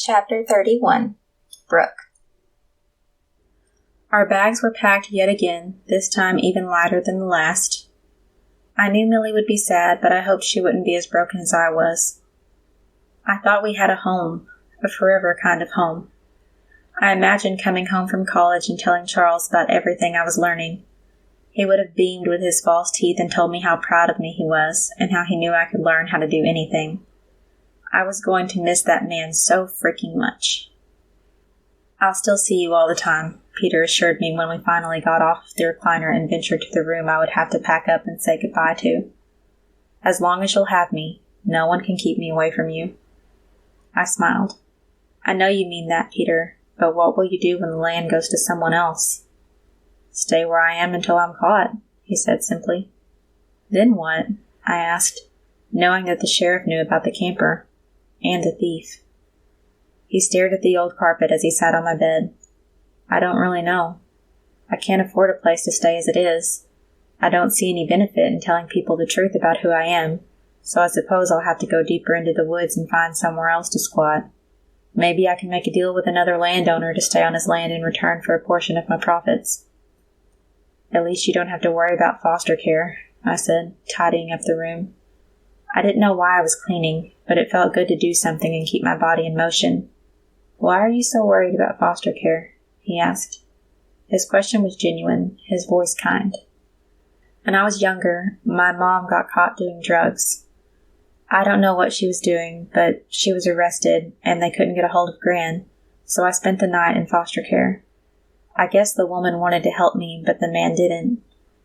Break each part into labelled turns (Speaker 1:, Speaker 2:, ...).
Speaker 1: Chapter 31. Brooke. Our bags were packed yet again, this time even lighter than the last. I knew Millie would be sad, but I hoped she wouldn't be as broken as I was. I thought we had a home, a forever kind of home. I imagined coming home from college and telling Charles about everything I was learning. He would have beamed with his false teeth and told me how proud of me he was, and how he knew I could learn how to do anything. I was going to miss that man so freaking much. "I'll still see you all the time," Peter assured me when we finally got off the recliner and ventured to the room I would have to pack up and say goodbye to. "As long as you'll have me, no one can keep me away from you." I smiled. "I know you mean that, Peter, but what will you do when the land goes to someone else?" "Stay where I am until I'm caught," he said simply. "Then what?" I asked, knowing that the sheriff knew about the camper. And the thief. He stared at the old carpet as he sat on my bed. "I don't really know. I can't afford a place to stay as it is. I don't see any benefit in telling people the truth about who I am, so I suppose I'll have to go deeper into the woods and find somewhere else to squat. Maybe I can make a deal with another landowner to stay on his land in return for a portion of my profits." "At least you don't have to worry about foster care," I said, tidying up the room. I didn't know why I was cleaning, but it felt good to do something and keep my body in motion. "Why are you so worried about foster care?" he asked. His question was genuine, his voice kind. "When I was younger, my mom got caught doing drugs. I don't know what she was doing, but she was arrested, and they couldn't get a hold of Gran, so I spent the night in foster care. I guess the woman wanted to help me, but the man didn't.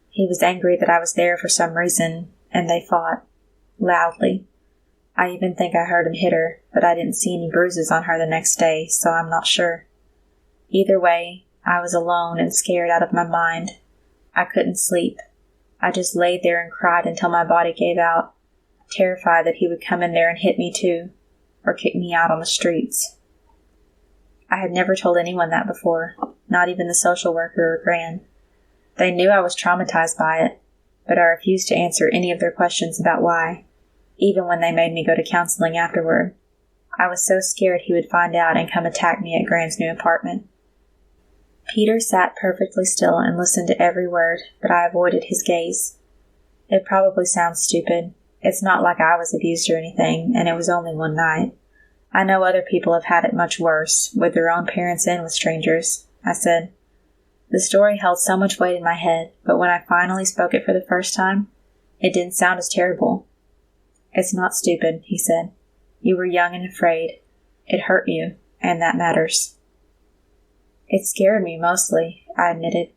Speaker 1: He was angry that I was there for some reason, and they fought. Loudly. I even think I heard him hit her, but I didn't see any bruises on her the next day, so I'm not sure. Either way, I was alone and scared out of my mind. I couldn't sleep. I just laid there and cried until my body gave out, terrified that he would come in there and hit me too, or kick me out on the streets." I had never told anyone that before, not even the social worker or Gran. They knew I was traumatized by it, but I refused to answer any of their questions about why, even when they made me go to counseling afterward. I was so scared he would find out and come attack me at Gran's new apartment. Peter sat perfectly still and listened to every word, but I avoided his gaze. It probably sounds stupid. It's not like I was abused or anything, and it was only one night. I know other people have had it much worse, with their own parents and with strangers, I said. The story held so much weight in my head, but when I finally spoke it for the first time, it didn't sound as terrible. "It's not stupid," he said. "You were young and afraid. It hurt you, and that matters." "It scared me mostly," I admitted.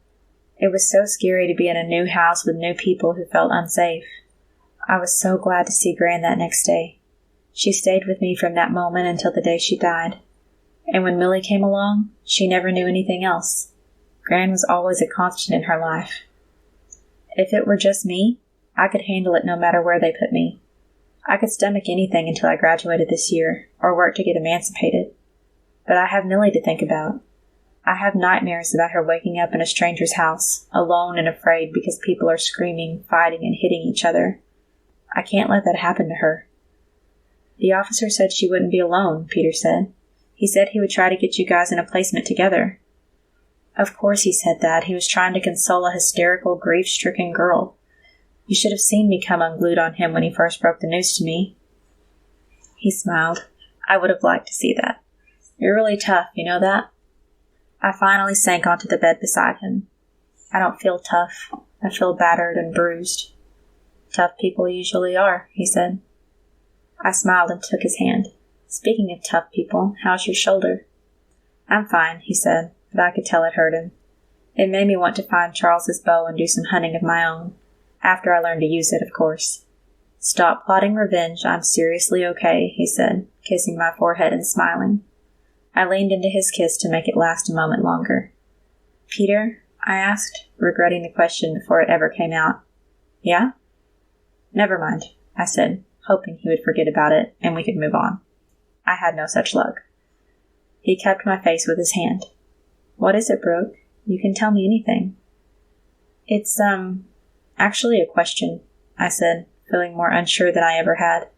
Speaker 1: "It was so scary to be in a new house with new people who felt unsafe. I was so glad to see Gran that next day. She stayed with me from that moment until the day she died. And when Millie came along, she never knew anything else. Gran was always a constant in her life. If it were just me, I could handle it no matter where they put me. I could stomach anything until I graduated this year, or work to get emancipated. But I have Millie to think about. I have nightmares about her waking up in a stranger's house, alone and afraid because people are screaming, fighting, and hitting each other. I can't let that happen to her." "The officer said she wouldn't be alone," Peter said. "He said he would try to get you guys in a placement together." "Of course he said that. He was trying to console a hysterical, grief-stricken girl. You should have seen me come unglued on him when he first broke the news to me." He smiled. "I would have liked to see that. You're really tough, you know that?" I finally sank onto the bed beside him. "I don't feel tough. I feel battered and bruised." "Tough people usually are," he said. I smiled and took his hand. "Speaking of tough people, how's your shoulder?" "I'm fine," he said, but I could tell it hurt him. It made me want to find Charles's bow and do some hunting of my own. After I learned to use it, of course. "Stop plotting revenge. I'm seriously okay," he said, kissing my forehead and smiling. I leaned into his kiss to make it last a moment longer. "Peter?" I asked, regretting the question before it ever came out. "Yeah?" "Never mind," I said, hoping he would forget about it and we could move on. I had no such luck. He kept my face with his hand. "What is it, Brooke? You can tell me anything." "It's, actually a question," I said, feeling more unsure than I ever had.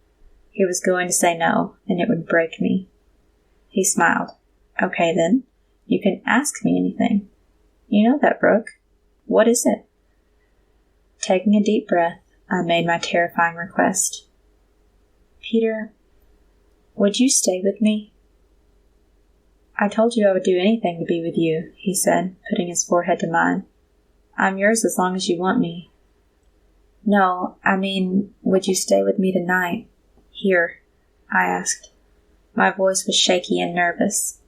Speaker 1: He was going to say no, and it would break me. He smiled. Okay then, you can ask me anything. You know that, Brooke. What is it? Taking a deep breath, I made my terrifying request. Peter, would you stay with me? I told you I would do anything to be with you, he said, putting his forehead to mine. I'm yours as long as you want me. No, I mean, would you stay with me tonight? Here, I asked. My voice was shaky and nervous.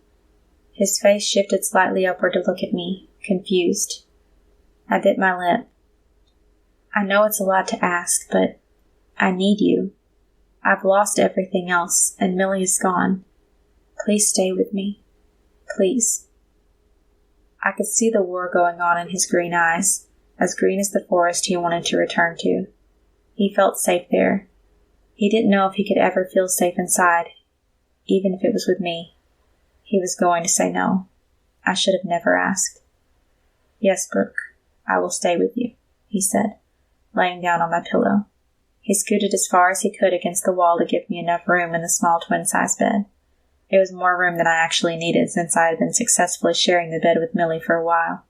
Speaker 1: His face shifted slightly upward to look at me, confused. I bit my lip. I know it's a lot to ask, but I need you. I've lost everything else, and Millie is gone. Please stay with me. Please. I could see the war going on in his green eyes, as green as the forest he wanted to return to. He felt safe there. He didn't know if he could ever feel safe inside, even if it was with me. He was going to say no. I should have never asked. Yes, Brooke, I will stay with you, he said, laying down on my pillow. He scooted as far as he could against the wall to give me enough room in the small twin-size bed. It was more room than I actually needed since I had been successfully sharing the bed with Millie for a while.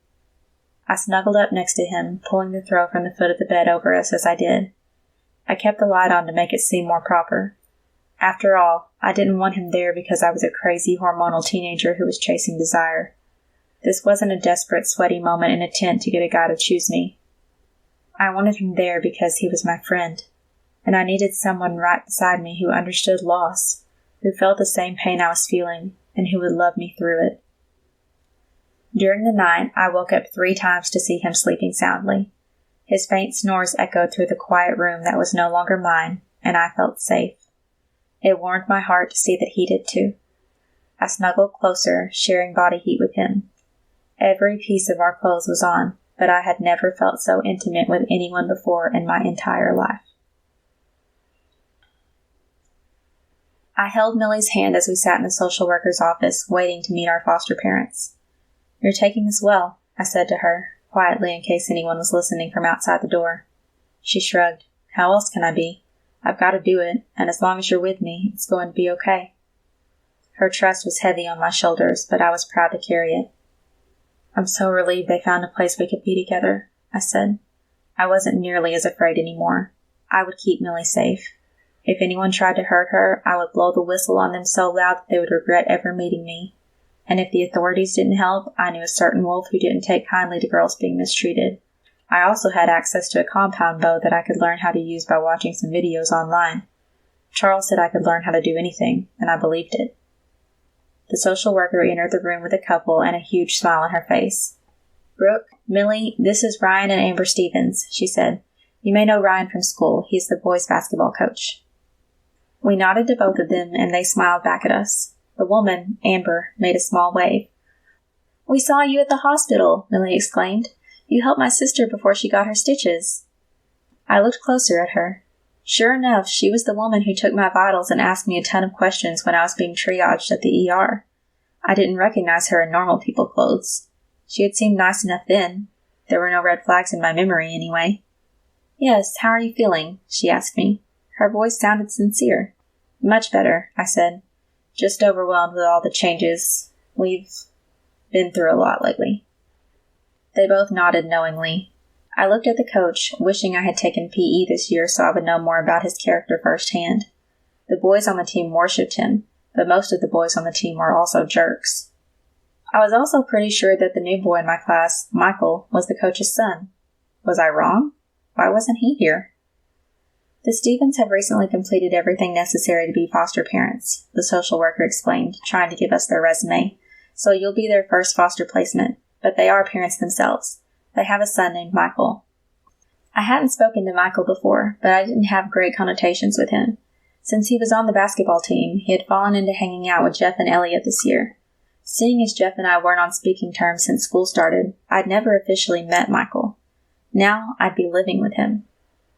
Speaker 1: I snuggled up next to him, pulling the throw from the foot of the bed over us as I did. I kept the light on to make it seem more proper. After all, I didn't want him there because I was a crazy hormonal teenager who was chasing desire. This wasn't a desperate, sweaty moment in a tent to get a guy to choose me. I wanted him there because he was my friend, and I needed someone right beside me who understood loss, who felt the same pain I was feeling, and who would love me through it. During the night, I woke up 3 times to see him sleeping soundly. His faint snores echoed through the quiet room that was no longer mine, and I felt safe. It warmed my heart to see that he did too. I snuggled closer, sharing body heat with him. Every piece of our clothes was on, but I had never felt so intimate with anyone before in my entire life. I held Millie's hand as we sat in the social worker's office, waiting to meet our foster parents. You're taking this well, I said to her, quietly in case anyone was listening from outside the door. She shrugged. How else can I be? I've got to do it, and as long as you're with me, it's going to be okay. Her trust was heavy on my shoulders, but I was proud to carry it. I'm so relieved they found a place we could be together, I said. I wasn't nearly as afraid anymore. I would keep Millie safe. If anyone tried to hurt her, I would blow the whistle on them so loud that they would regret ever meeting me. And if the authorities didn't help, I knew a certain wolf who didn't take kindly to girls being mistreated. I also had access to a compound bow that I could learn how to use by watching some videos online. Charles said I could learn how to do anything, and I believed it. The social worker entered the room with a couple and a huge smile on her face. Brooke, Millie, this is Ryan and Amber Stevens, she said. You may know Ryan from school. He's the boys' basketball coach. We nodded to both of them, and they smiled back at us. The woman, Amber, made a small wave. We saw you at the hospital, Millie exclaimed. You helped my sister before she got her stitches. I looked closer at her. Sure enough, she was the woman who took my vitals and asked me a ton of questions when I was being triaged at the ER. I didn't recognize her in normal people clothes. She had seemed nice enough then. There were no red flags in my memory, anyway. Yes, how are you feeling? She asked me. Her voice sounded sincere. Much better, I said. Just overwhelmed with all the changes. We've been through a lot lately. They both nodded knowingly. I looked at the coach, wishing I had taken PE this year so I would know more about his character firsthand. The boys on the team worshipped him, but most of the boys on the team were also jerks. I was also pretty sure that the new boy in my class, Michael, was the coach's son. Was I wrong? Why wasn't he here? The Stevens have recently completed everything necessary to be foster parents, the social worker explained, trying to give us their resume. So you'll be their first foster placement, but they are parents themselves. They have a son named Michael. I hadn't spoken to Michael before, but I didn't have great connotations with him. Since he was on the basketball team, he had fallen into hanging out with Jeff and Elliot this year. Seeing as Jeff and I weren't on speaking terms since school started, I'd never officially met Michael. Now I'd be living with him.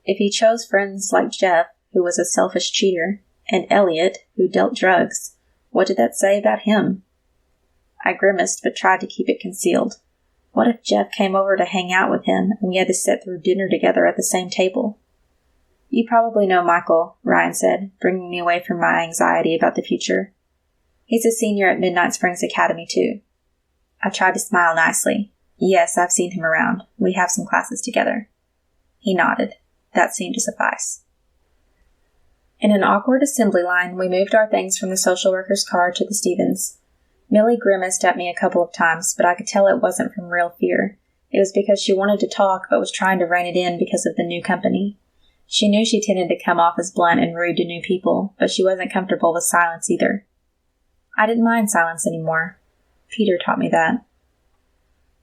Speaker 1: If he chose friends like Jeff, who was a selfish cheater, and Elliot, who dealt drugs, what did that say about him? I grimaced but tried to keep it concealed. What if Jeff came over to hang out with him and we had to sit through dinner together at the same table? You probably know Michael, Ryan said, bringing me away from my anxiety about the future. He's a senior at Midnight Springs Academy, too. I tried to smile nicely. Yes, I've seen him around. We have some classes together. He nodded. That seemed to suffice. In an awkward assembly line, we moved our things from the social worker's car to the Stevens. Millie grimaced at me a couple of times, but I could tell it wasn't from real fear. It was because she wanted to talk, but was trying to rein it in because of the new company. She knew she tended to come off as blunt and rude to new people, but she wasn't comfortable with silence either. I didn't mind silence anymore. Peter taught me that.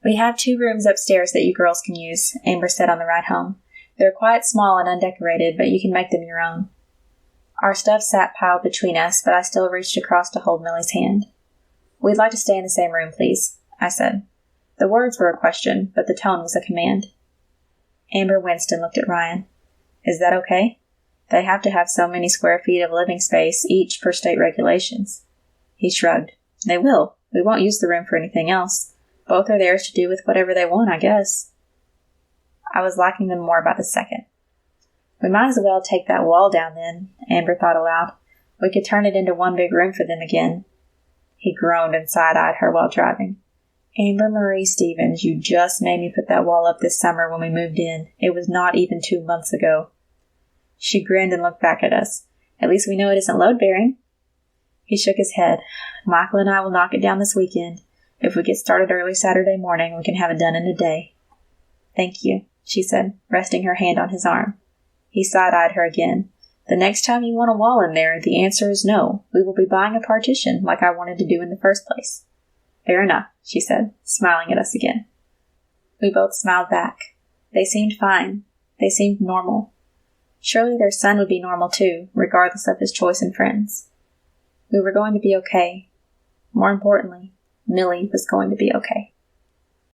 Speaker 1: We have 2 rooms upstairs that you girls can use, Amber said on the ride home. They're quite small and undecorated, but you can make them your own. Our stuff sat piled between us, but I still reached across to hold Millie's hand. We'd like to stay in the same room, please, I said. The words were a question, but the tone was a command. Amber winced and looked at Ryan. Is that okay? They have to have so many square feet of living space each per state regulations. He shrugged. They will. We won't use the room for anything else. Both are theirs to do with whatever they want, I guess. I was liking them more by the second. We might as well take that wall down then, Amber thought aloud. We could turn it into one big room for them again. He groaned and side-eyed her while driving. Amber Marie Stevens, you just made me put that wall up this summer when we moved in. It was not even 2 months ago. She grinned and looked back at us. At least we know it isn't load-bearing. He shook his head. Michael and I will knock it down this weekend. If we get started early Saturday morning, we can have it done in a day. Thank you, she said, resting her hand on his arm. He side-eyed her again. The next time you want a wall in there, the answer is no. We will be buying a partition, like I wanted to do in the first place. Fair enough, she said, smiling at us again. We both smiled back. They seemed fine. They seemed normal. Surely their son would be normal too, regardless of his choice in friends. We were going to be okay. More importantly, Millie was going to be okay.